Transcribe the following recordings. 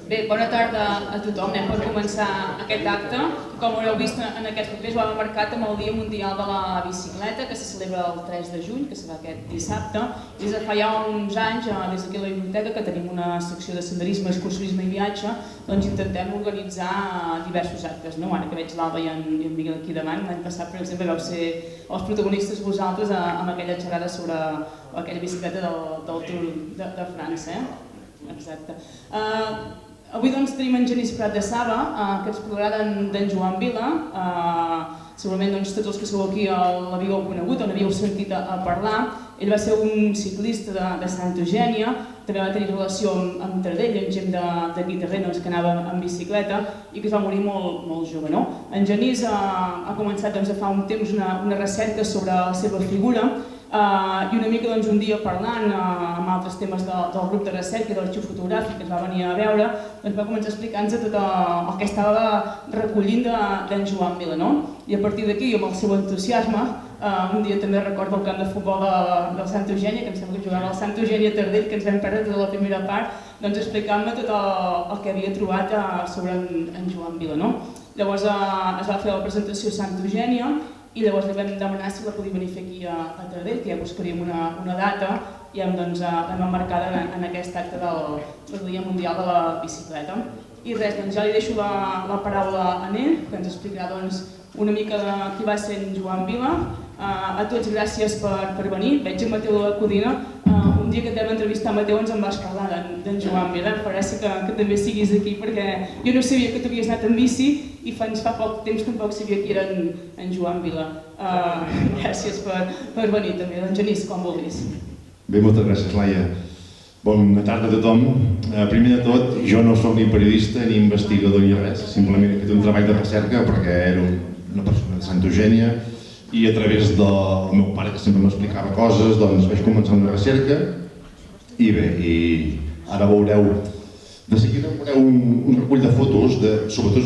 Bé, bona tarda a tothom. Anem per començar aquest acte. Com haureu vist en aquests papers, ho hem marcat amb el Dia Mundial de la Bicicleta, que se celebra el 3 de juny, que serà aquest dissabte. Des de fa ja uns anys, des d'aquí a la biblioteca, que tenim una secció de senderisme, excursionisme i viatge, doncs intentem organitzar diversos actes. Ara que veig l'Alba i en Miguel aquí davant, l'any passat, per exemple, vau ser els protagonistes vosaltres amb aquella xerrada sobre aquella bicicleta del Tour de França. Exacte. Avui doncs tenim en Genís Prat de Saba, que ens parlarà d'en Joan Vila. Segurament tots els que sou aquí l'havíeu conegut o n'havíeu sentit a parlar. Ell va ser un ciclista de Santa Eugènia, també va tenir relació amb Taradell, amb gent d'aquí terreny que anava en bicicleta i que es va morir molt jove. En Genís ha començat fa un temps una recerca sobre la seva figura i una mica un dia parlant amb altres temes del grup de recerca i de l'arxiu fotogràfic que es va venir a veure, va començar a explicar-nos tot el que estava recollint d'en Joan Vila. I a partir d'aquí, amb el seu entusiasme, un dia també recordo el camp de futbol del Santa Eugènia, que em sembla que jugava al Santa Eugènia Taradell, que ens vam perdre tota la primera part, explicant-me tot el que havia trobat sobre en Joan Vila. Llavors es va fer la presentació a Santa Eugènia i llavors li vam demanar si la podia venir a fer aquí a Taradell, que ja buscaríem una data i l'hem emmarcada en aquest acte del Dia Mundial de la Bicicleta. I res, ja li deixo la paraula a ell, que ens explicarà una mica de qui va ser en Joan Vila. A tots gràcies per venir. Veig en Mateu de la Codina. Un dia que et vam entrevistar, Mateu, ens en vas parlar d'en Joan Vila. Em fa gràcia que també siguis aquí, perquè jo no sabia que tu havies anat en bici i fa poc temps tampoc sabia qui era en Joan Vila. Gràcies per venir també. Doncs Genís, com vulguis. Bé, moltes gràcies, Laia. Bona tarda a tothom. Primer de tot, jo no soc ni periodista ni investigador ni res, simplement he fet un treball de recerca perquè era una persona de Santa Eugènia i a través del meu pare, que sempre m'explicava coses, doncs vaig començar una recerca i bé, ara veureu, de seguida veureu un recull de fotos, sobretot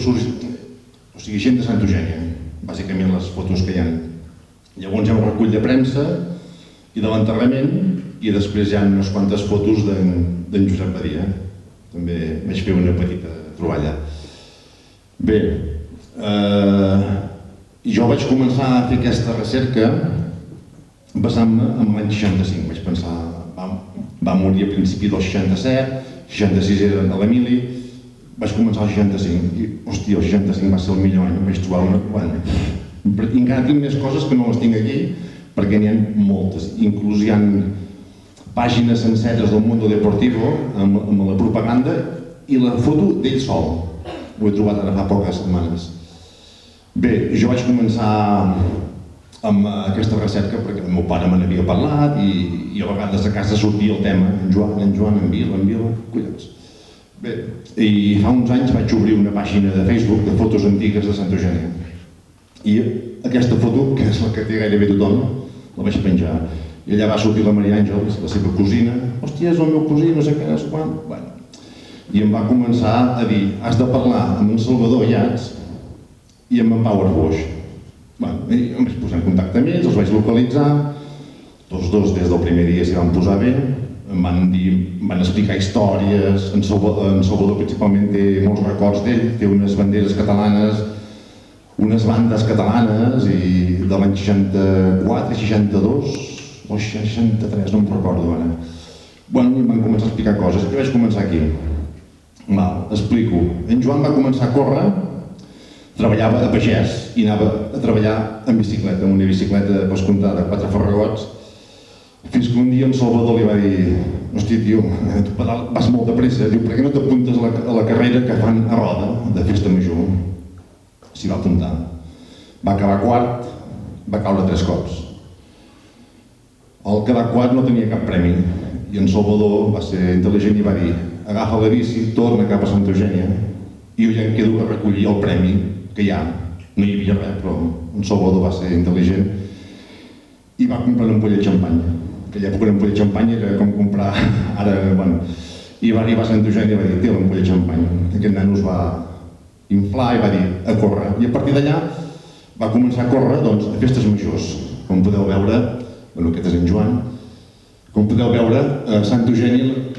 gent de Santa Eugènia, bàsicament les fotos que hi ha. Llavors hi ha un recull de premsa i de l'enterrament i després hi ha unes quantes fotos d'en Josep Badia. També vaig fer una petita troballa. Bé, jo vaig començar a fer aquesta recerca basant-me en l'any 65. Vaig pensar, va morir a principi del 67, 66 era a l'Emili, vaig començar al 65 i, hòstia, el 65 va ser el millor any, vaig trobar una... I encara tinc més coses que no les tinc aquí perquè n'hi ha moltes, inclús hi ha pàgines senceres del Mundo Deportivo amb la propaganda i la foto d'ell sol. Ho he trobat ara fa poques setmanes. Bé, jo vaig començar amb aquesta recerca perquè el meu pare me n'havia parlat i a vegades a casa sortia el tema, en Joan, en Vila, collons. Bé, i fa uns anys vaig obrir una pàgina de Facebook de fotos antigues de Santa Eugènia. I aquesta foto, que és la que té gairebé tothom, la vaig penjar. I allà va sortir la Maria Àngels, la seva cosina. Hòstia, és el meu cosí, no sé què, no sé quan. I em va començar a dir, has de parlar amb en Salvador Llats i amb en Pau Arboix. Em vaig posar en contacte amb ells, els vaig localitzar. Tots dos des del primer dia s'hi van posar bé. Em van explicar històries. En Salvador principalment té molts records d'ell. Té unes banderes catalanes, unes bandes catalanes i de l'any 64, 62 o 63, no em recordo ara. Em van començar a explicar coses i vaig començar aquí. Explico. En Joan va començar a córrer, treballava a pagès i anava a treballar en bicicleta, amb una bicicleta comptada, 4 farragots, fins que un dia en Salvador li va dir, hòstia, tio, tu vas molt de pressa, diu, per què no t'apuntes a la carrera que fan a Roda, de Festa Major? S'hi va apuntar. Va acabar quart, va caure 3 cops. El quedar quart no tenia cap premi i en Salvador va ser intel·ligent i va dir agafa la bici, torna cap a Santa Eugènia i jo ja em quedo a recollir el premi que hi ha. No hi havia res, però en Salvador va ser intel·ligent i va comprar una ampolla de xampany. En aquella època una ampolla de xampany era com comprar ara... I va arribar a Santa Eugènia i va dir té l'ampolla de xampany. Aquest nano es va inflar i va dir a córrer. I a partir d'allà va començar a córrer a festes majors. Com podeu veure, aquest és en Joan, com podeu veure, a Santa Eugènia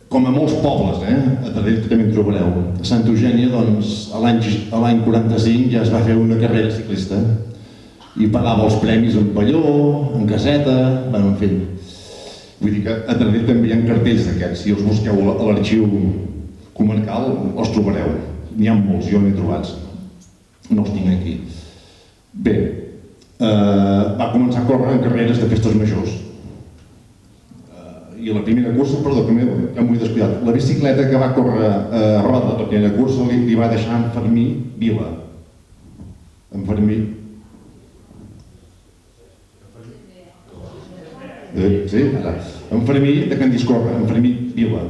com a molts pobles, a Taradell també en trobareu. A Santa Eugènia, doncs, l'any 45 ja es va fer una carrera ciclista i pagava els premis en palló, en caseta, en fi. Vull dir que a Taradell també hi ha cartells d'aquests, si els busqueu a l'arxiu comarcal els trobareu. N'hi ha molts, jo n'he trobats, no els tinc aquí. Bé, va començar a córrer en carreres de festes majors. I la primera cursa, perdó, que m'ho he descuidat, la bicicleta que va córrer a Roda, la primera cursa, li va deixar en Fermí Vila. En Fermí... Sí, en Fermí de Can Discorre, en Fermí Vila.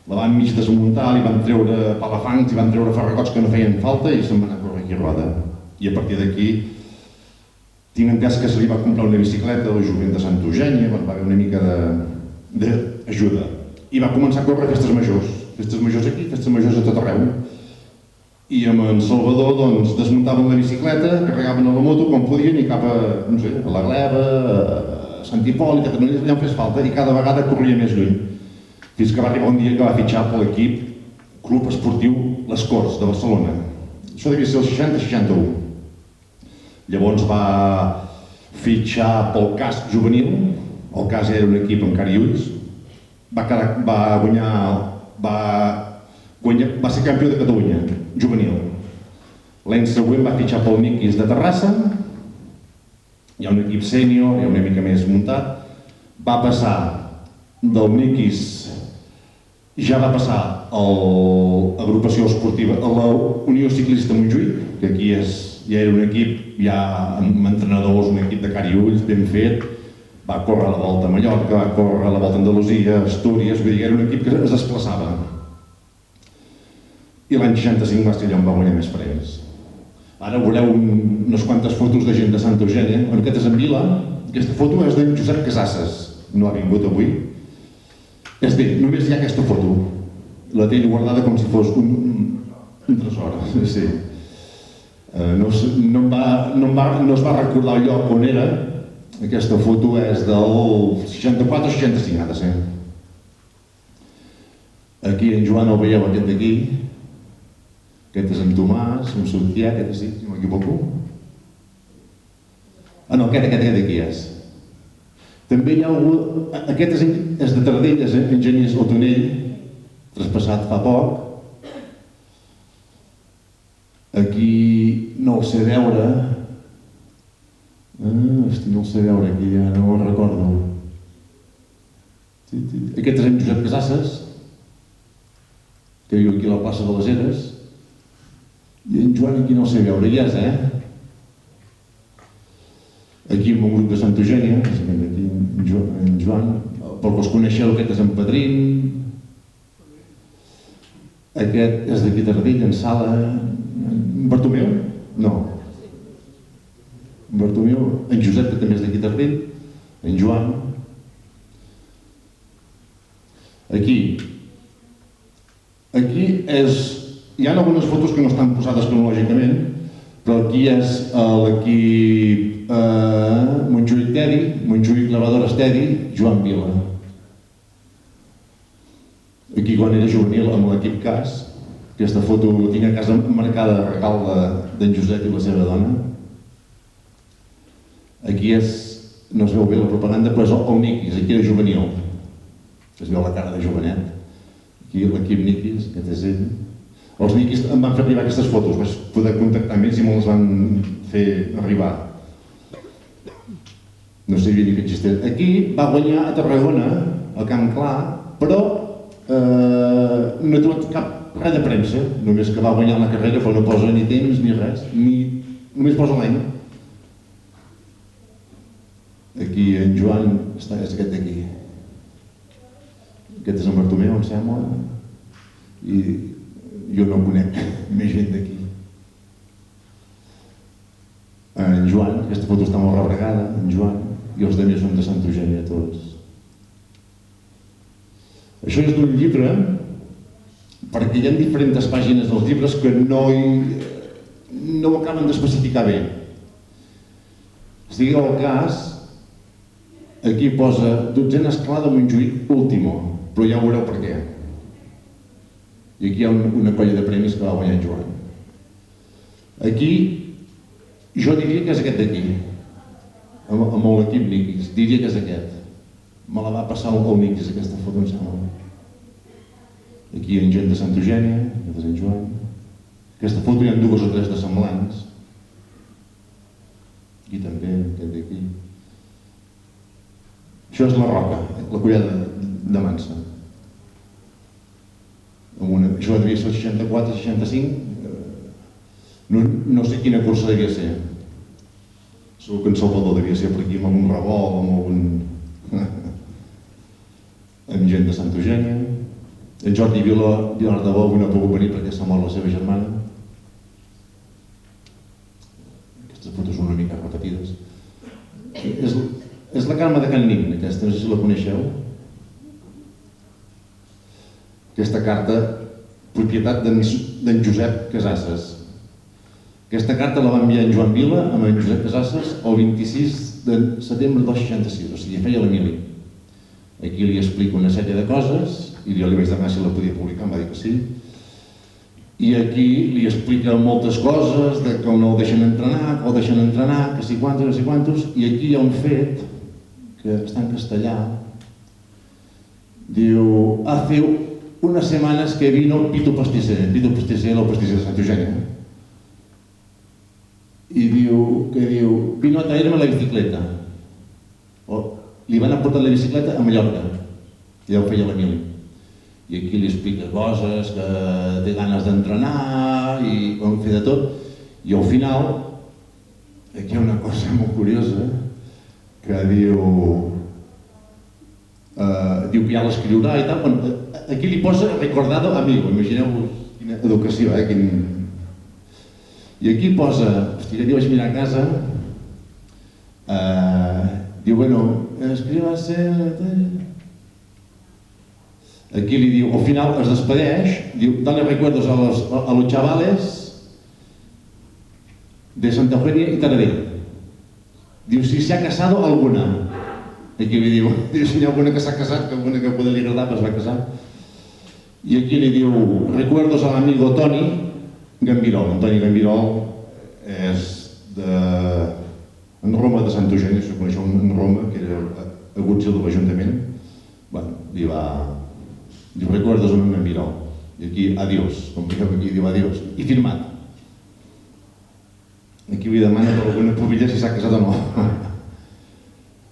La van mig desmuntar, li van treure palafangs, li van treure farragots que no feien falta i se'n van a córrer aquí a Roda. I a partir d'aquí tinc entès que se li va comprar una bicicleta a l'Ajuntament de Santa Eugènia, va haver una mica d'ajuda. I va començar a córrer festes majors aquí, festes majors a tot arreu. I amb en Salvador doncs, desmuntaven la bicicleta, carregaven a la moto com podien i cap a, no sé, a la Gleva, a Sant Hipòlit, a Catalunya, allà on fes falta, i cada vegada corria més lluny. Fins que va arribar un dia que va fitxar per l'equip Club Esportiu Les Corts, de Barcelona. Això devia ser el 60-61. Llavors va fitxar pel CAS juvenil, el CAS era un equip amb cara i ulls, va ser campió de Catalunya, juvenil. L'any següent va fitxar pel Niquis de Terrassa, hi ha un equip sènior, hi ha una mica més muntat, va passar del Niquis, ja va passar a l'agrupació esportiva, a la Unió Ciclista Montjuïc, que aquí ja era un equip, ja amb entrenadors, un equip de cara i ulls, ben fet, va córrer a la Volta a Mallorca, va córrer a la Volta a Andalusia, Astúries, vull dir que era un equip que es desplaçava. I l'any 65 va ser allà on va guanyar més premis. Ara veureu unes quantes fotos de gent de Santa Eugènia. Aquest és en Vila, aquesta foto és d'en Josep Casasses, no ha vingut avui. És d'ell, només hi ha aquesta foto. La té guardada com si fos un tresor, sí. No es va recordar el lloc on era. Aquesta foto és del 64 o 65, ha de ser. Aquí en Joan el veieu, aquest d'aquí. Aquest és en Tomàs, un sortià, aquest és, si no m'equivoco. Ah no, aquest d'aquí és. També hi ha algú... Aquest és de Taradell, és enginyers al Tonell, traspassat fa poc. Aquí no el sé veure. Hosti, no el sé veure aquí, ja no ho recordo. Aquest és en Josep Casasses, que viu aquí a la plaça de les Eres. I en Joan aquí no el sé veure, ja és, Aquí amb un grup de Santa Eugènia, aquí en Joan, pel que us coneixeu, aquest és en Padrín, aquest és d'aquí Taradell, en Sala, en Bartomeu? No. En Bartomeu, en Josep, que també és d'aquí Taradell, en Joan. Aquí és... Hi ha algunes fotos que no estan posades cronològicament, però aquí és l'equip Montjuïc Tedi, Montjuïc Lavadores Tedi, Joan Vila. Aquí quan era juvenil amb l'equip CAS, aquesta foto la tinc a casa marcada de regal d'en Josep i la seva dona. Aquí és, no es veu bé la propaganda, però és el Niquis, aquí era juvenil. Es veu la cara de jovenet. Aquí l'equip Niquis, aquest és ell. Els Niquis em van fer arribar aquestes fotos, vaig poder contactar amb ells i me'ls van fer arribar. No sabia ni que existeix. Aquí va guanyar a Tarragona, al Camp Clar, però no he trobat cap res de premsa, només que va guanyar la carrera, però no posa ni temps ni res, només posa l'any. Aquí en Joan és aquest d'aquí. Aquest és en Bartomeu, em sembla, i jo no conec més gent d'aquí. En Joan, aquesta foto està molt rebregada, en Joan, i els altres són de Santa Eugènia, tots. Això és d'un llibre, perquè hi ha diferents pàgines dels llibres que no ho acaben d'especificar bé. Si digueu el cas, aquí posa dotzena escalada Montjuïc último, però ja veureu per què. I aquí hi ha una colla de premis que va guanyar en Joan. Aquí, jo diria que és aquest d'aquí, amb l'equip Nikis, diria que és aquest. Me la va passar el Nikis, aquesta foto, em sembla. Aquí hi ha gent de Santa Eugènia, de Sant Joan. Aquesta foto hi ha 2 o 3 de semblants. Aquí també, aquest d'aquí. Això és la Roca, la collada de Mansa. Això devia ser el 64, 65. No sé quina cursa devia ser. Segur que en Salvador devia ser per aquí amb un revolt, amb algun... amb gent de Santa Eugènia. En Jordi Vilardebó avui no ha pogut venir perquè s'ha mort la seva germana. Aquestes fotos són una mica repetides. És la Carme de Can Nin, aquesta, no sé si la coneixeu. Aquesta carta, propietat d'en Josep Casasses. Aquesta carta la va enviar en Joan Vila amb en Josep Casasses el 26 de setembre del 66, o sigui, feia l'Emili. Aquí li explico una sèrie de coses i jo li vaig demanar si la podia publicar, em va dir que sí. I aquí li explica moltes coses, de que no el deixen entrenar, que el deixen entrenar, que si quantos, i aquí hi ha un fet que està en castellà. Diu, hace unas semanas que vino Pito Pasticero, el pasticero de Santa Eugènia. I diu, vino a traerme la bicicleta. Li van aportar la bicicleta a Mallorca, i ja ho feia l'Emili. I aquí li explica coses, que té ganes d'entrenar i ho fer de tot. I al final, aquí hi ha una cosa molt curiosa, que diu que ja l'escriurà i tal. Aquí li posa recordado amigo, imagineu-vos quina educació, I aquí posa, hòstia, jo vaig mirar a casa, diu, bueno, escribase... Aquí li diu, al final es despedeix, diu, dale recuerdos a los chavales de Santa Eugènia y Taradell. Diu, si se ha casado alguna. Aquí li diu, si hi ha alguna que s'ha casat, que alguna que poder li agradar, pues va casar. I aquí li diu, recuerdos a l'amigo Toni Gambirol. Toni Gambirol és en Roma de Santa Eugènia, si ho coneixeu en Roma, que era agutzil de l'Ajuntament. Bueno, li va... Diu, recuerdos a un Gambirol. I aquí, adiós, com veieu aquí, diu adiós. I firmat. Aquí li demana per alguna pubilla si s'ha casat o no.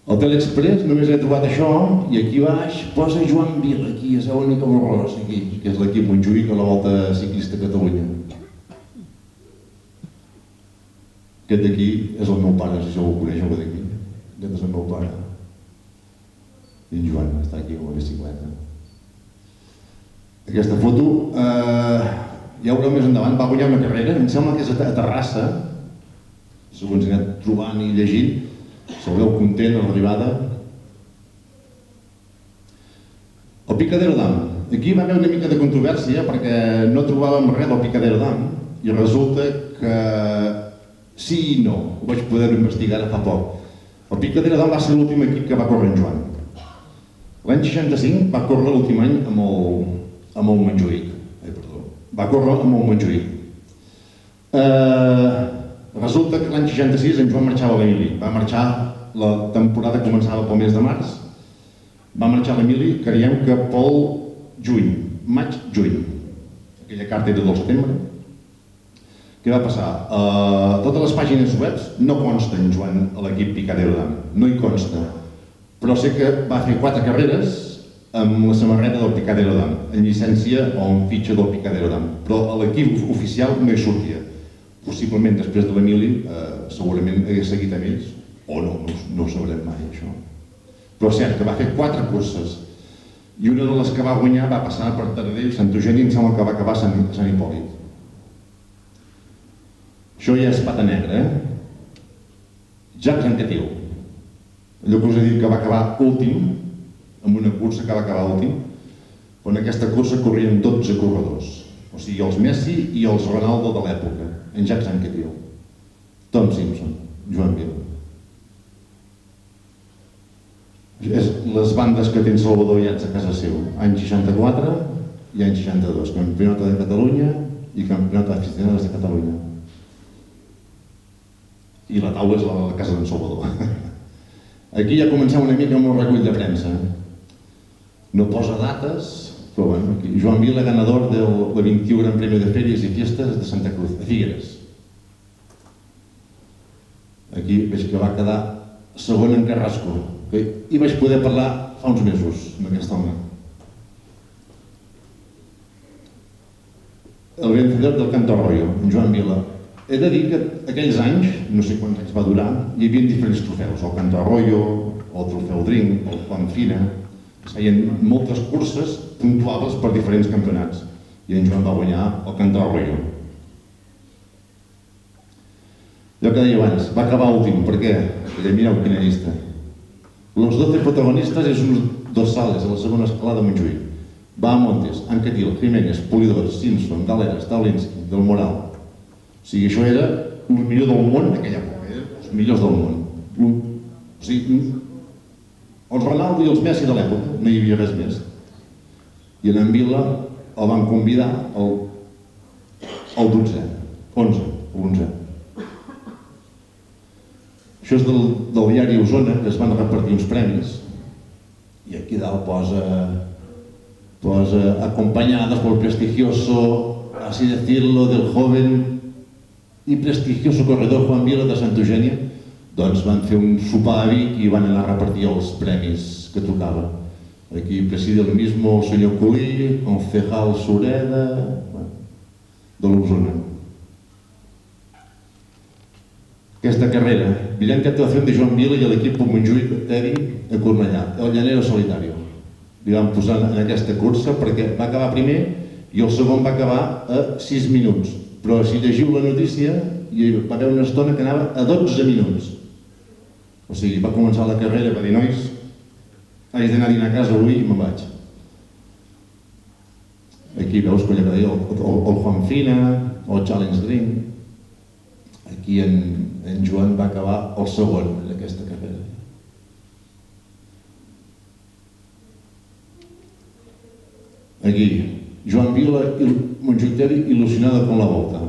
Al Telexpress només he trobat això i aquí baix posa Joan Vila, aquí és l'única borrós, aquí, que és l'equip Montjuïc a la Volta Ciclista a Catalunya. Aquest d'aquí és el meu pare, si ho coneixeu d'aquí. Aquest és el meu pare. I en Joan està aquí amb la bicicleta. Aquesta foto, ja ho veureu més endavant, va guanyar una carrera, em sembla que és a Terrassa, segons he anat trobant i llegint, se'l veu content a l'arribada. El Picadero Dam. Aquí va haver una mica de controvèrsia perquè no trobàvem res del Picadero Dam i resulta que sí i no, ho vaig poder investigar fa poc. El Picadero Dam va ser l'últim equip que va córrer en Joan. L'any 65 va córrer l'últim any amb el Montjuïc. Va córrer amb el Montjuïc. Resulta que l'any 66 en Joan marxava a l'Emili. Va marxar, la temporada començava pel mes de març, va marxar a l'Emili, creiem que pel juny, maig-juny. Aquella carta era del setembre. Què va passar? A totes les pàgines web no consta en Joan a l'equip Picadero Dam, no hi consta. Però sé que va fer 4 carreres amb la samarreta del Picadero Dam, en llicència o en fitxa del Picadero Dam. Però a l'equip oficial no hi sortia. Possiblement després de l'Emili segurament hagués seguit amb ells, o no ho sabrem mai això. Però és cert que va fer 4 curses i una de les que va guanyar va passar per Taradell, Sant Eugeni, em sembla que va acabar a Sant Hipòlit. Això ja és pata negra, Jacques Anquetil. Allò que us he dit que va acabar últim, amb una cursa que va acabar últim, però en aquesta cursa corrien 12 corredors. O sigui, els Messi i els Ronaldo de l'època, en Jacques Anquetil, Tom Simpson, Joan Vila. Les bandes que té en Salvador Iats a casa seu, any 64, i any 62, Campionat de Catalunya i Campionat d'Aficionados de Catalunya. I la taula és la casa d'en Salvador. Aquí ja comencem una mica amb el recull de premsa. No posa dates, però bueno, aquí Joan Vila, ganador del 21 Gran Premio de Ferias y Fiestas de Santa Cruz, a Figueres. Aquí veig que va quedar segon en Carrasco, i vaig poder parlar fa uns mesos amb aquest home. El vencedor del Canto Arroyo, en Joan Vila. He de dir que aquells anys, no sé quants anys va durar, hi havia diferents trofeus, el Canto Arroyo, el Trofeu Drink, el Juan Fina. Es feien moltes curses puntuables per diferents campionats, i en Joan va guanyar el Canto Arroyo. Jo que deia abans, va acabar últim, per què? Perquè mireu quina llista. Los 12 protagonistas és uns dorsales a la segona escalada de Montjuïc. Bahamontes, Anquetil, Jiménez, Polidor, Simpson, Galera, Staulinski, Del Moral. O sigui, això era el millor del món en aquella època, els millors del món. O sigui, els Ronaldo i els Messi de l'època, no hi havia res més. I en Vila el van convidar al 12è, 11. Això és del diari Osona, que es van repartir uns premis, i aquí dalt posa acompañados por prestigioso, así decirlo, del joven y prestigioso corredor Juan Vila de Santa Eugènia. Doncs van fer un sopar a Vic i van anar a repartir els premis que tocava. Aquí preside el mismo el senyor Colí, concejal Sureda, de l'Osona. Aquesta carrera, brillante actuación de Joan Vila i l'equip Montjuïc Teddy a Cornellà, el llanero solitario. Li van posar en aquesta cursa perquè va acabar primer i el segon va acabar a 6 minuts. Però si llegiu la notícia, hi va haver una estona que anava a 12 minuts. O sigui, va començar la carrera, va dir, nois, haig d'anar a dinar a casa avui i me'n vaig. Aquí veus que allà deia el Juan Fina, el Challenge Drink. Aquí en Joan va acabar el segon en aquesta carrera. Aquí, Joan Vila y Montjuïc Teddy ilusionado con la volta.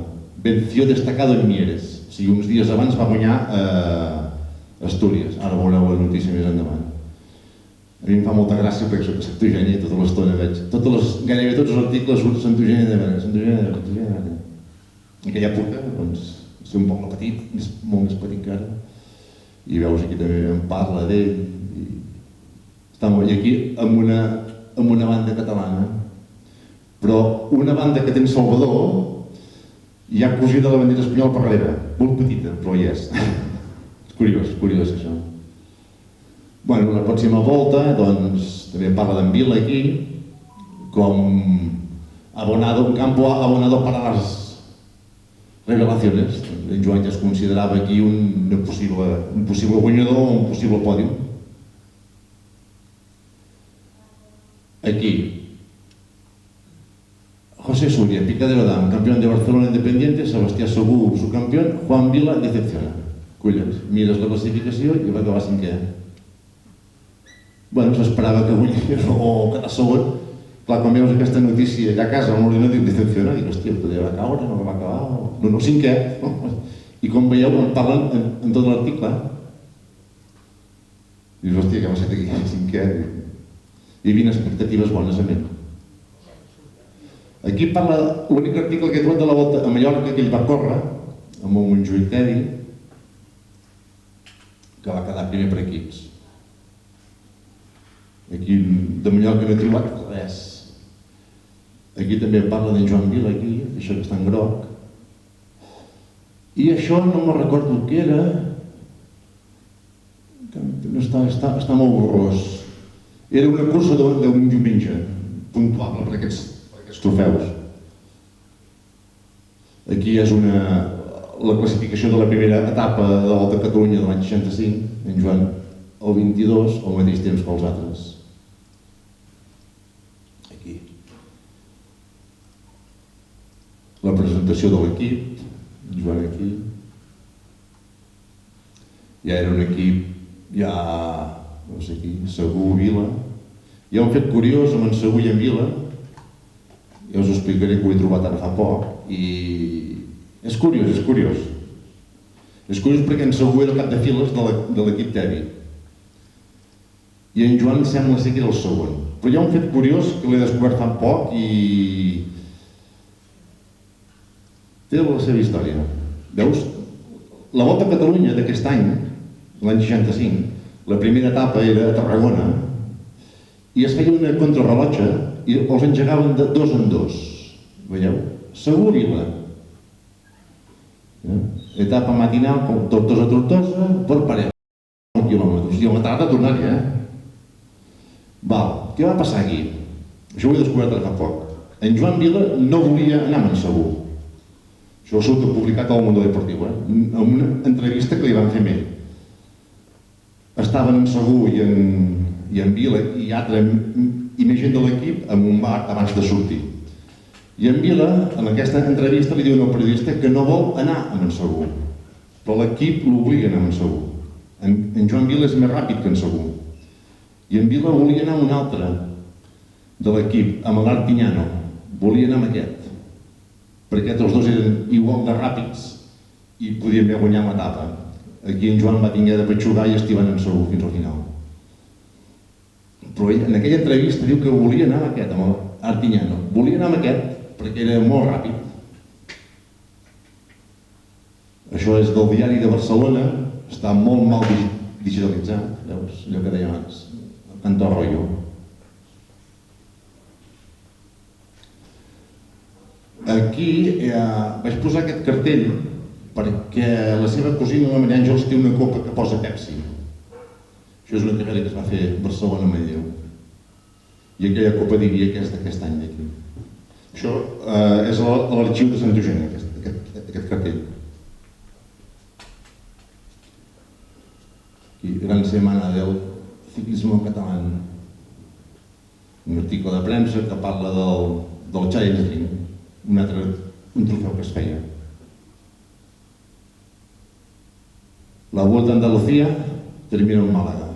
Venció destacado en Mieres. O sigui, uns dies abans va guanyar a Astúries. Ara veureu la notícia més endavant. A mi em fa molta gràcia perquè soc de Santa Eugènia i tota l'estona veig. Gairebé tots els articles són Santa Eugènia de Berga, Santa Eugènia de Berga. En aquella època, doncs, és un poble petit, molt més petit que ara. I veus aquí també en parla d'ell. I aquí amb una banda catalana. Però una banda que té en Salvador hi ha cosida la bandera espanyola per darrere. Molt petita, però hi és. És curiós això. Bueno, la pròxima volta, doncs, també parla d'en Vila aquí, com un campo abonado para las revelaciones. En Joan ja es considerava aquí un possible guanyador o un possible pòdium. Aquí, José Suria, Picadero Dam, campeón de Barcelona Independiente, Sebastià Segur, subcampeón, Juan Vila decepciona. Collons, mires la classificació i va acabar cinquè. Bueno, s'esperava que guanyés o quedar segon. Clar, quan veus aquesta notícia allà a casa amb l'ordinador dic decepciona, dic, hòstia, podria va caure, no va acabar, no, cinquè. I com veieu, en parlen en tot l'article. Dius, hòstia, que va ser aquí cinquè. Hi havia expectatives bones amb ell. Aquí parla l'únic article que he trobat de la volta a Mallorca que ell va córrer amb el Montjuïc Teddy, que va quedar primer per equips. Aquí de Mallorca no he trobat res. Aquí també parla d'en Joan Vila, aquí, això que està en groc. I això no me'n recordo el que era. Està molt borrós. Era una cursa d'un diumenge, puntuable per aquests trofeus. Aquí és la classificació de la primera etapa de la Volta a Catalunya de l'any 65, en Joan el 22, al mateix temps que els altres. Aquí. La presentació de l'equip, en Joan aquí. Ja era un equip, no sé qui, Segur, Vila. Hi ha un fet curiós amb en Segur i en Vila, Jo us explicaré que ho he trobat ara fa poc i és curiós, és curiós. És curiós perquè en Segur era el cap de files de l'equip Tevi. I en Joan sembla ser que era el segon. Però hi ha un fet curiós que l'he descobert fa poc i té la seva història. Veus? La Volta a Catalunya d'aquest any, l'any 65, la primera etapa era a Tarragona i es feia una contrarrellotge i els engegaven de dos en dos. Veieu? Segur Vila. Etapa matinal, Tortosa a Tortosa, per parella. 1 quilòmetres. I m'ha tardat a tornar-hi, Val, què va passar aquí? Això ho he descobert fa poc. En Joan Vila no volia anar a Segur. Això ho surt publicat al Mundo Deportivo, en una entrevista que li van fer amb ell. Estaven en Segur i en Vila i més gent de l'equip en un bar abans de sortir. I en Vila, en aquesta entrevista, li diu al periodista que no vol anar a Segur, però l'equip l'obliga a anar a Segur. En Joan Vila és més ràpid que en Segur. I en Vila volia anar amb un altre de l'equip, amb l'Artinyano. Volia anar amb aquest, perquè els dos eren igual de ràpids i podien haver guanyat l'etapa. Aquí en Joan va tinguer de petxugar i estiven en Segur fins al final. Però ell, en aquella entrevista, diu que volia anar amb aquest, amb l'Artinyano. Volia anar amb aquest perquè era molt ràpid. Això és del Diari de Barcelona, està molt mal digitalitzat, veus, allò que deia abans, tanto rollo. Aquí vaig posar aquest cartell perquè la seva cosina, la Maria Àngels, té una copa que posa Pepsi. Això és una carrera que es va fer a Barcelona a Manlleu. I aquella copa diria que és d'aquest any d'aquí. Això és a l'arxiu de Sant Eugeni, aquest cartell. Aquí, Gran Semana del Ciclismo Català. Un article de premsa que parla del Challenge Drink, un trofeu que es feia. La Vuelta a Andalucía termina en Màlaga.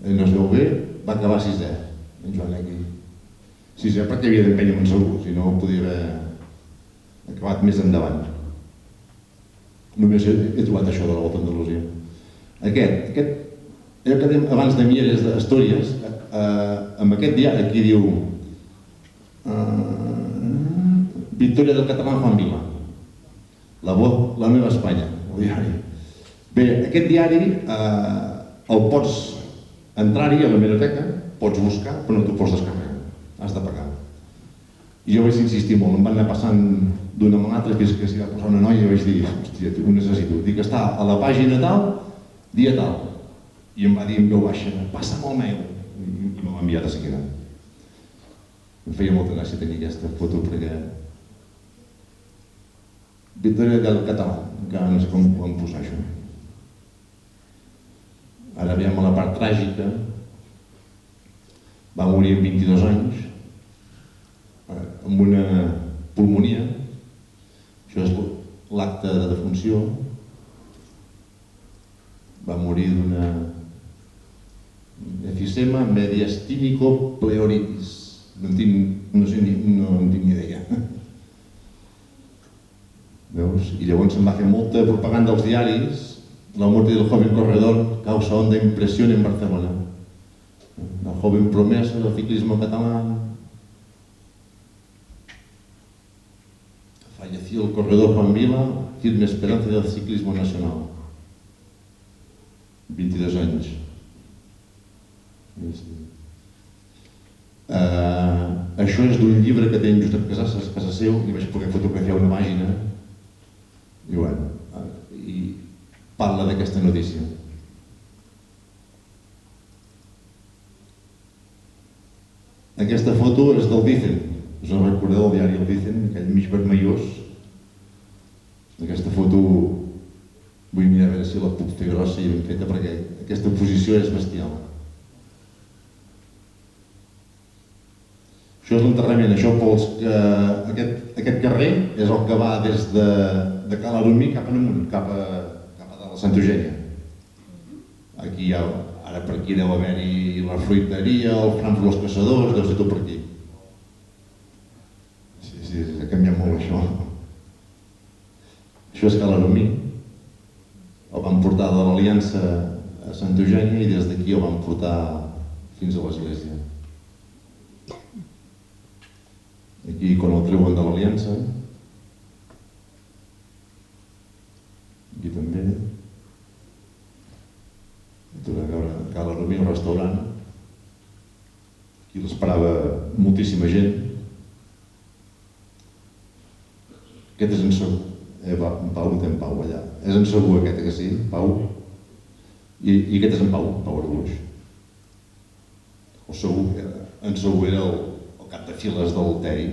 No es veu bé, va acabar 6è. En Joan aquí. 6è perquè havia d'empènyer amb Segur, si no podia haver acabat més endavant. Només he trobat això de la Volta a Andalusia. Aquest, allò que dèiem abans de Mieres d'Astúries, amb aquest diari aquí diu Victòria del català Juan Vila, La Voz, La Nueva Espanya, el diari. Bé, aquest diari el pots entrar-hi a la biblioteca, pots buscar, però no t'ho pots descarregar, has de pagar. I jo vaig insistir molt, em van anar passant d'una mà a l'altra fins que s'hi va posar una noia i vaig dir, hòstia, ho necessito. Dic que està a la pàgina tal, dia tal. I em va dir en veu baixa, passa'm el meu. I me l'ha enviat a seguida. Em feia molta gràcia tenir aquesta foto perquè... Victòria del català, encara no sé com podem posar això. Ara veiem la part tràgica. Va morir amb 22 anys, amb una pulmonia. Això és l'acte de defunció. Va morir d'una efisema mediastínico pleuritis. No en tinc ni idea. Veus? I llavors se'n va fer molta propaganda als diaris. La muerte del joven corredor causa honda impresión en Barcelona. La joven promesa del ciclismo catalán. Falleció el corredor Juan Vila, firme esperanza del ciclismo nacional. 22 anys. Això és d'un llibre que té en Josep Casas a casa seu, i vaig poder fotografiar una pàgina i parla d'aquesta notícia. Aquesta foto és del Dicen, us en recordeu del diari El Dicen, aquell mig vermellós. Aquesta foto vull mirar a veure si la puc fer grossa i ben feta perquè aquesta posició és bestial. Això és l'enterrament, això pols que aquest carrer és el que va des de Cal Arumí cap amunt, cap a la Santa Eugènia. Aquí ara per aquí deu haver-hi la fruiteria, el Franc dels Caçadors, deu ser tot per aquí. Sí. Això és Calaromí. El van portar de l'Aliança a Santa Eugènia i des d'aquí el van portar fins a l'església. Aquí, quan el treuen de l'Aliança, aquí també, tornem a veure Calaromí, el restaurant. Aquí l'esperava moltíssima gent. Aquest és en Segur. En Pau, no té en Pau allà. És en Segur aquest, que sí, Pau. I aquest és en Pau Arbuix. En Segur era el cap de files del TEI.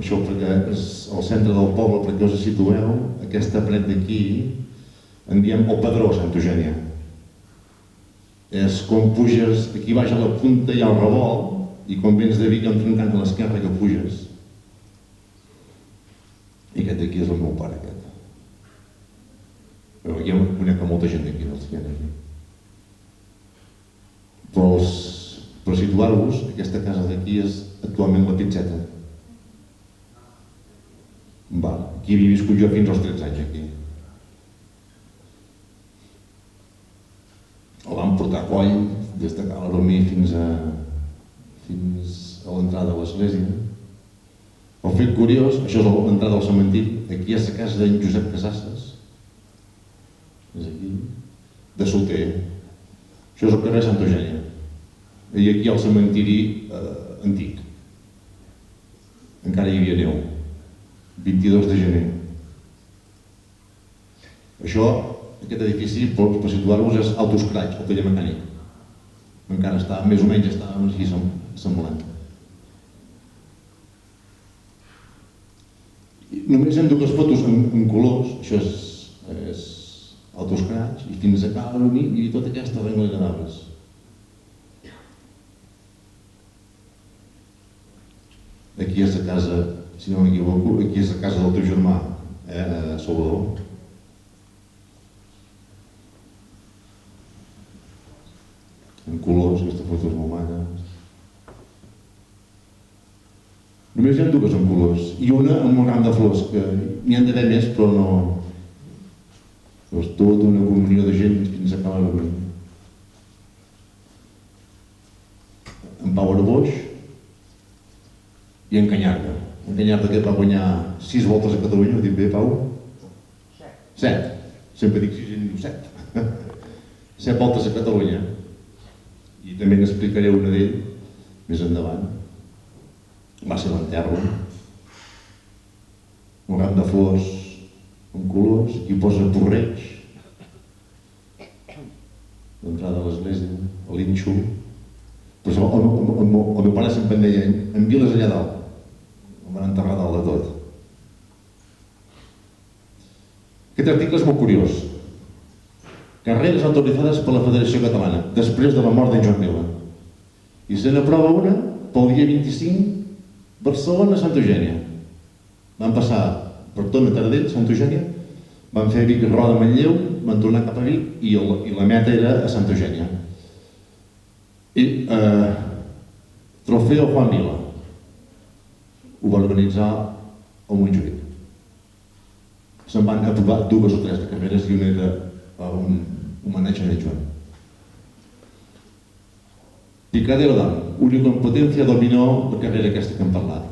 Això perquè és al centre del poble, perquè us situeu, aquesta paret d'aquí, en diem el Pedró, Santa Eugènia. És quan puges, aquí baix a la punta hi ha el revolt i quan vens de Vic hi ha un trencant a l'esquerra que puges. I aquest d'aquí és el meu pare, aquest. Però jo conec molta gent d'aquí, dels que hi ha aquí. Per situar-vos, aquesta casa d'aquí és actualment la Pizzeta. Aquí havia viscut jo fins als 13 anys, aquí. El van portar a coll des de Calaromí fins a l'entrada de l'església. El fet curiós, això és l'entrada al cementiri, aquí és la casa d'en Josep Casasses, és aquí, de solter. Això és el carrer Santa Eugènia. I aquí hi ha el cementiri antic. Encara hi havia neu. 22 de gener. Això, aquest edifici, per situar-vos, és Alto Escraig, el taller mecànic. Encara està, més o menys, està així semblant. Només hi ha dues fotos en colors, això és Alto Escraig, i fins a Calaromí i tota aquesta rengla de naves. Aquí és la casa, si no m'equivoco, aquí és la casa del teu germà, Salvador. En colors, aquesta foto és molt maca. Només hi ha dues en colors, i una amb un ram de flors, que n'hi han d'haver més, però no... És tota una comunió de gent fins a Calaromí. En Pau Arbuix i en Canyarga. En Canyarga que va guanyar 6 voltes a Catalunya, ho dic bé, Pau? 7. Sempre dic 6 i en diu 7. 7 voltes a Catalunya. I també n'explicaré una d'ell més endavant. Va ser l'enterro. Un ram de flors amb colors, aquí posa Porreig, l'entrada de l'església, a l'Inxo. Però el meu pare sempre em deia, en Vila és allà dalt. Em van enterrar dalt de tot. Aquest article és molt curiós. Carreres autoritzades per la Federació Catalana, després de la mort d'en Joan Vila. I se n'aprova una pel dia 25, Barcelona, Santa Eugènia. Van passar per Tona, Taradell, Santa Eugènia, van fer Vic, Roda, Manlleu, van tornar cap a Vic i la meta era a Santa Eugènia. I Trofeo Juan Vila ho va organitzar el Montjuïc. Se'n van aprovar 2 o 3 de carreres i una era un homenatge a Joan. Picadero d'Am, única competència dominó la carrera aquesta que hem parlat.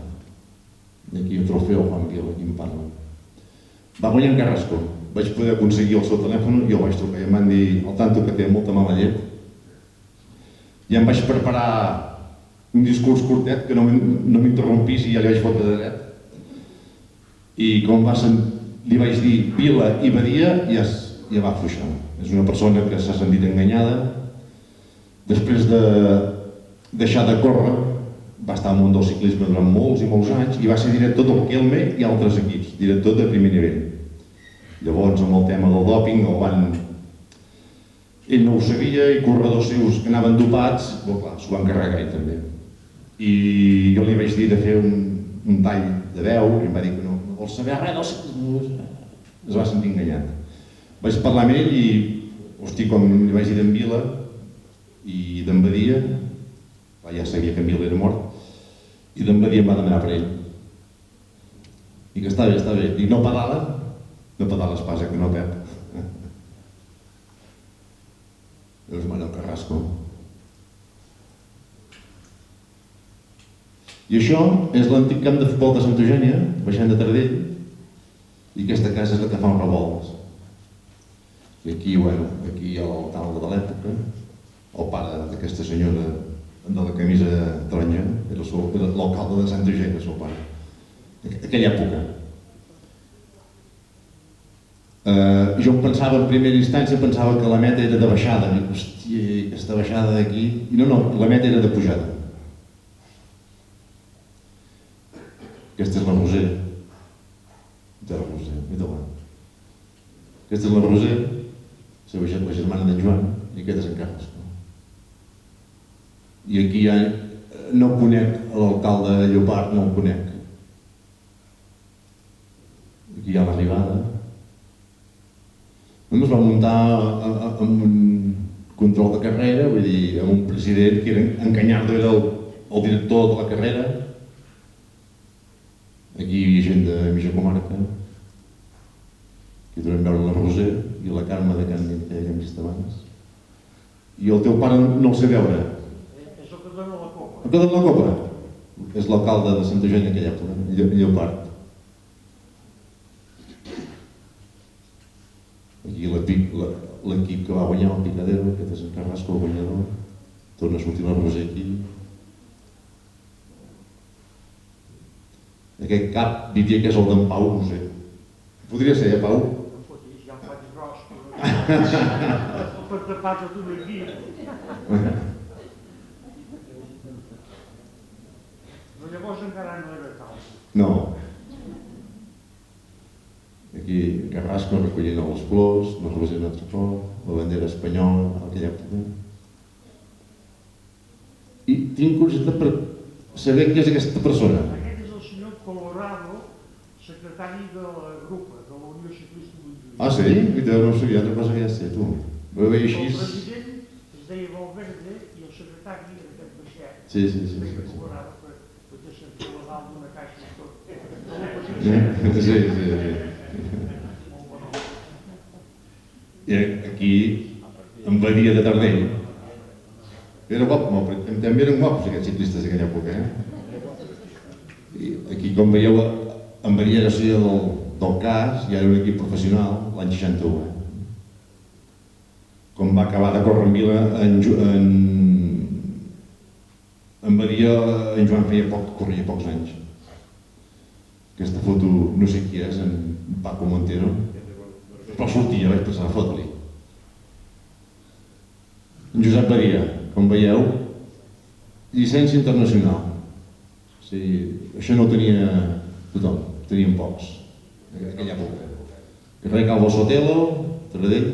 Aquí el Trofeo Juan Vila, aquí em parla. Va guanyar en Carrasco. Vaig poder aconseguir el seu telèfon i el vaig trucar i em van dir al tanto que té molta mala llet. I em vaig preparar un discurs curtet que no m'interrompís i ja li vaig fotre de dret. I com li vaig dir Vila i Badia, ja va afluixar. És una persona que s'ha sentit enganyada. Després de deixar de córrer, va estar al món del ciclisme durant molts i molts anys i va ser director del Kelme i altres equips, director de primer nivell. Llavors, amb el tema del dòping, ell no ho sabia i corredors seus que anaven dopats, s'ho van carregar ell també. I jo li vaig dir de fer un tall de veu i em va dir que no vol saber res del ciclisme. Es va sentir enganyat. Vaig parlar amb ell i, com li vaig dir d'en Vila i d'en Badia, ja sabia que en Vila era mort, i d'en Badia em va demanar per ell. I que està bé, està bé. I no pedala espasa, que no pep. És Manel Carrasco. I això és l'antic camp de futbol de Santa Eugènia, baixant de Taradell, i aquesta casa és la que fa els revolts. I aquí, bueno, aquí hi ha l'alcalde de l'època, el pare d'aquesta senyora de la camisa taronja, era l'alcalde de Santa Eugènia, el seu pare. Aquella època. Jo em pensava, en primera instància, pensava que la meta era de baixada. Dic, hòstia, aquesta baixada d'aquí... I no, la meta era de pujada. Aquesta és la Roser. De la Roser, mira-la. Aquesta és la Roser, la germana d'en Joan, i aquest és en Carles. I aquí ja no conec l'alcalde Llopart, no el conec. Aquí hi ha l'arribada. Es va muntar amb un control de carrera, vull dir, amb un president que era en Cañardo, era el director de la carrera. Aquí hi havia gent de mitja comarca. Aquí trobem veure la Roser i la Carme de Can Dint, que ja hem vist abans. I el teu pare no el sé veure. És el que dona la copa. El que dona la copa? És l'alcalde de Santa Eugènia aquella època, Llopart. Aquí l'equip que va guanyar el Picadero, aquest és en Carrasco, el guanyador. Torna a sortir la Roser aquí. Aquest cap diria que és el d'en Pau, no sé. Podria ser, Pau? No pot dir, ja em faig gros, però per tapar tot un equip. Però llavors encara no era tal. No. Aquí Carrasco recollint els flors, la Roser un altre cop, la bandera espanyola, a aquella època. I tinc curiositat per saber qui és aquesta persona. Aquest és el senyor Colorado, secretari de la grupa, de la Unió Ciclista Montjuïc. Ah, sí? No sabia, altra cosa que ja sé, tu. Ho veia així. El president es deia Valverde i el secretari era aquest baixet. Sí. Colorado, que té sentit la dalt d'una caixa i tot. Sí. I aquí, en Badia de Tardell. Era guapo, també eren guapos aquests ciclistes d'aquella època, I aquí, com veieu, en Badia era del CAS, ja era un equip professional, l'any 61. Com va acabar de córrer en Vila, en Badia, en Joan corria pocs anys. Aquesta foto, no sé qui és, en Paco Montero, però sortia, vaig passar a fotre-li. En Josep Badia, com veieu, llicència internacional. O sigui, això no ho tenia tothom, tenien pocs, en aquella època. Carrer Calvo Sotelo, Taradell,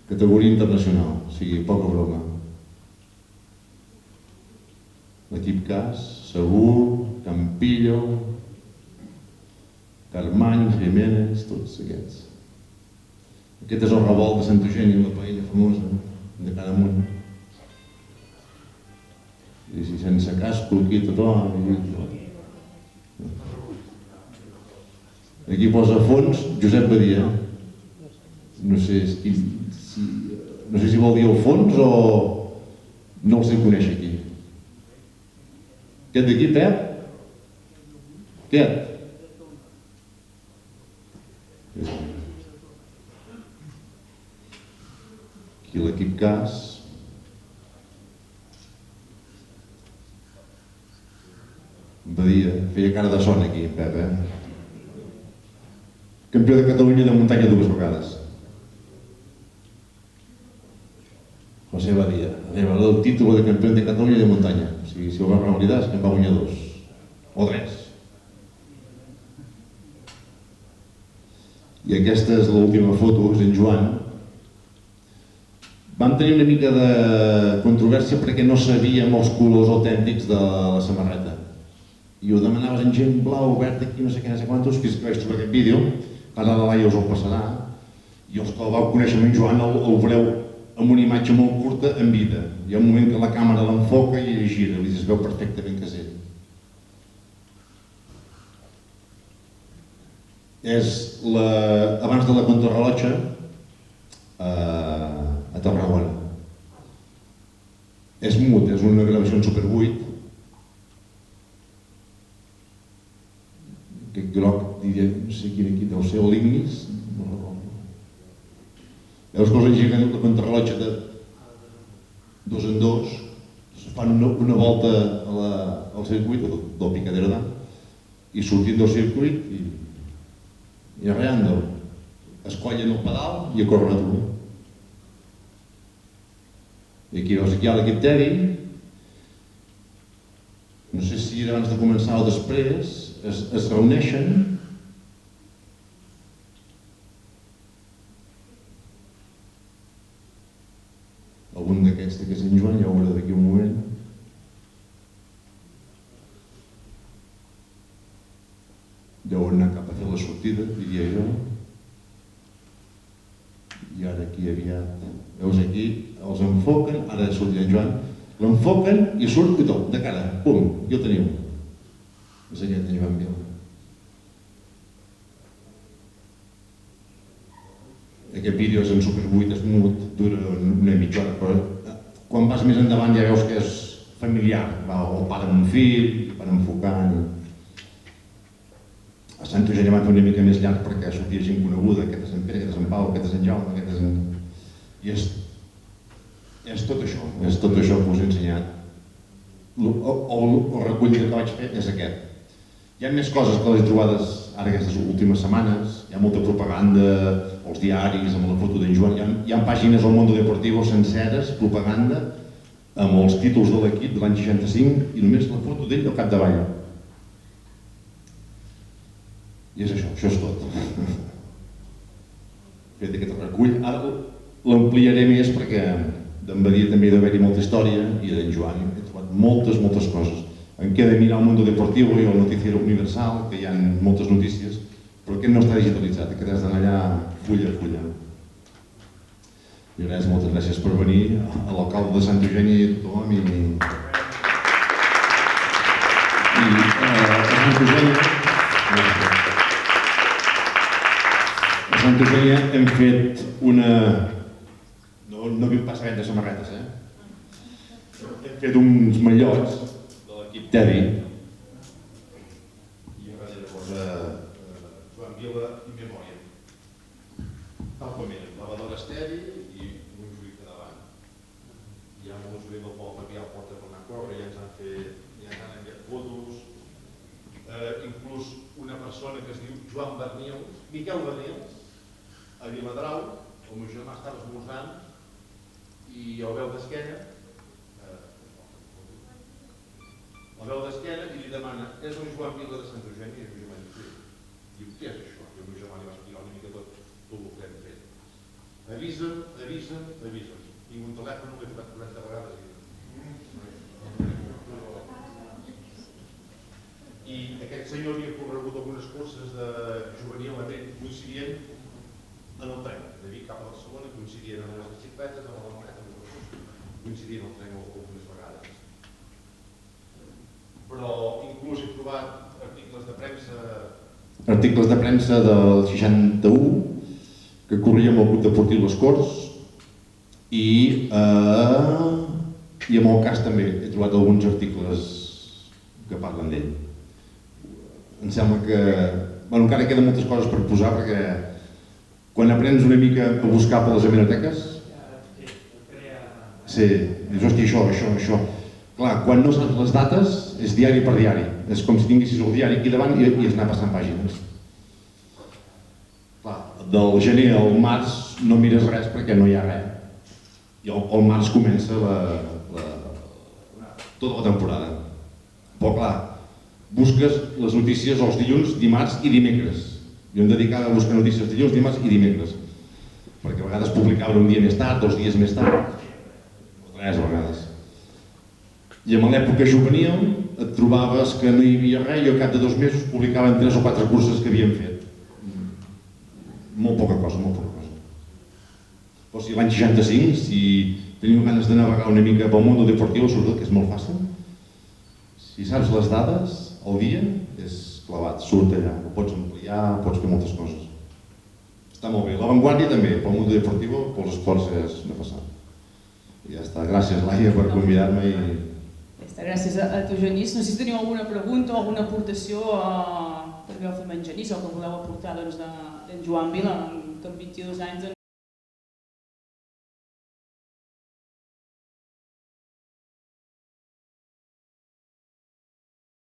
categoria internacional, o sigui, poca broma. L'equip CAS, Segur, Campillo, Carmany, Jiménez, tots aquests. Aquest és el revolt de Santa Eugènia, la paella famosa, de cara amunt. I si sense casco, aquí tothom... Aquí posa fons Josep Badia. No sé si vol dir el fons o no el sé conèixer aquí. Aquest d'aquí, Pep? Aquest? Aquí l'equip CAS. Badia, feia cara de son aquí, Pep, Campió de Catalunya de muntanya 2 vegades. José Badia, el títol de campió de Catalunya de muntanya. O sigui, si ho va revalidar és que en va guanyar 2. O 3. I aquesta és l'última foto, és en Joan. Vam tenir una mica de controvèrsia perquè no sabíem els colors autèntics de la samarreta. I ho demanaves en gent blau, verd, aquí, no sé què, no sé quantos, que vaig trobar aquest vídeo, ara la Laia us el passarà, i els que el vau conèixer amb en Joan el veureu amb una imatge molt curta en vida. Hi ha un moment que la càmera l'enfoca i gira, es veu perfectament que és ell. És abans de la contrarrellotge a Tarragona. És mut, és una gravació en Super 8. Aquest groc, diria, no sé quin aquí deu ser, l'Ignis. Veus que els engeguen la contrarrellotge de 2 en 2, fan una volta al circuit del Picadero d'Am i sortint del circuit i arreando, es collen el pedal i a córrer a tu. I aquí veus, aquí hi ha l'equip Teddy, no sé si era abans de començar o després, es reuneixen. Algun d'aquests de Sant Joan ja ho veurà d'aquí un moment. Deuen anar cap a fer la sortida, diria jo. I ara aquí aviat, veus aquí, els enfoquen, ara ha sortit en Joan, l'enfoquen i surt i tot, de cara, pum, ja ho teniu. És aquest en Joan Vila. Aquest vídeo és en Super 8, és mut, dura una mitja hora, però quan vas més endavant ja veus que és familiar, va el pare amb un fill, van enfocant. A Sant Eugeni van fer una mica més llarg perquè sortia gent coneguda, aquest és en Pere, aquest és en Pau, aquest és en Jaume, aquest és en... I és tot això que us he ensenyat. El recull que vaig fer és aquest. Hi ha més coses que les he trobades ara aquestes últimes setmanes, hi ha molta propaganda, els diaris, amb la foto d'en Joan, hi ha pàgines al Mundo Deportivo senceres, propaganda, amb els títols de l'equip de l'any 65 i només la foto d'ell al capdavall. I és això és tot. Fet aquest recull, ara l'ampliaré més perquè d'en Badia també hi ha d'haver-hi molta història i d'en Joan he trobat moltes coses. Em queda mirar el Mundo Deportivo i el Noticiero Universal, que hi ha moltes notícies, però aquest no està digitalitzat, aquest has d'anar allà full a full. I res, moltes gràcies per venir, a l'alcalde de Sant Eugeni i a tothom. A Sant Eugeni hem fet una... No viu pas a vendre samarretes, Hem fet uns mallots de l'equip Teddy. I a llavors Joan Vila i Memòria. Tal com eren, lavadores Teddy i un juïc de davant. Hi ha molts juïcs del Pol Papià al porta per anar a córrer, ja ens han enviat fotos. Inclús una persona que es diu Joan Bernils, Miquel Bernils, a Viladrau, el meu germà estava esmorzant i el veu d'esquena, i li demana, és el Joan Vila de Sant Eugeni? I el meu germà diu, sí. Diu, què és això? I el meu germà li va explicar una mica tot el que hem fet. Avisa'm. Tinc un telèfon, l'he tocat 40 vegades. I aquest senyor havia corregut algunes curses de juvenil a Vent, coincidient en el tren, de Vic cap a Barcelona, coincidien amb les bicicletes, amb la maleta, coincidien el tren algunes vegades. Però inclús he trobat articles de premsa del 61 que corria amb el Club Deportiu Les Corts i amb el cas també he trobat alguns articles que parlen d'ell. Em sembla que encara queden moltes coses per posar perquè quan aprens una mica a buscar per les hemeroteques dius, hòstia, això. Clar, quan no saps les dates és diari per diari. És com si tinguessis el diari aquí davant i has anat passant pàgines. Clar, del gener al març no mires res perquè no hi ha res. I al març comença tota la temporada. Però clar, busques les notícies els dilluns, dimarts i dimecres. Jo em dedicava a buscar notícies dilluns, dimarts i dimecres. Perquè a vegades publicaven un dia més tard, 2 dies més tard, 3 vegades. I en l'època juvenil et trobaves que no hi havia res i al cap de 2 mesos publicaven 3 o 4 curses que havien fet. Molt poca cosa. Però si l'any 65, si teniu ganes de navegar una mica pel Mundo Deportivo, sobretot que és molt fàcil, si saps les dades, el dia, és clavat, surt allà, ho pots ampliar, pots fer moltes coses. Està molt bé. L'avantguàrdia també, pel mundo deportivo, pels esports és una passada. I ja està. Gràcies, Laia, per convidar-me i... Gràcies a tu, Genís. No sé si teniu alguna pregunta o alguna aportació que voleu fer amb en Genís o que voleu aportar d'en Joan Vila, que amb 22 anys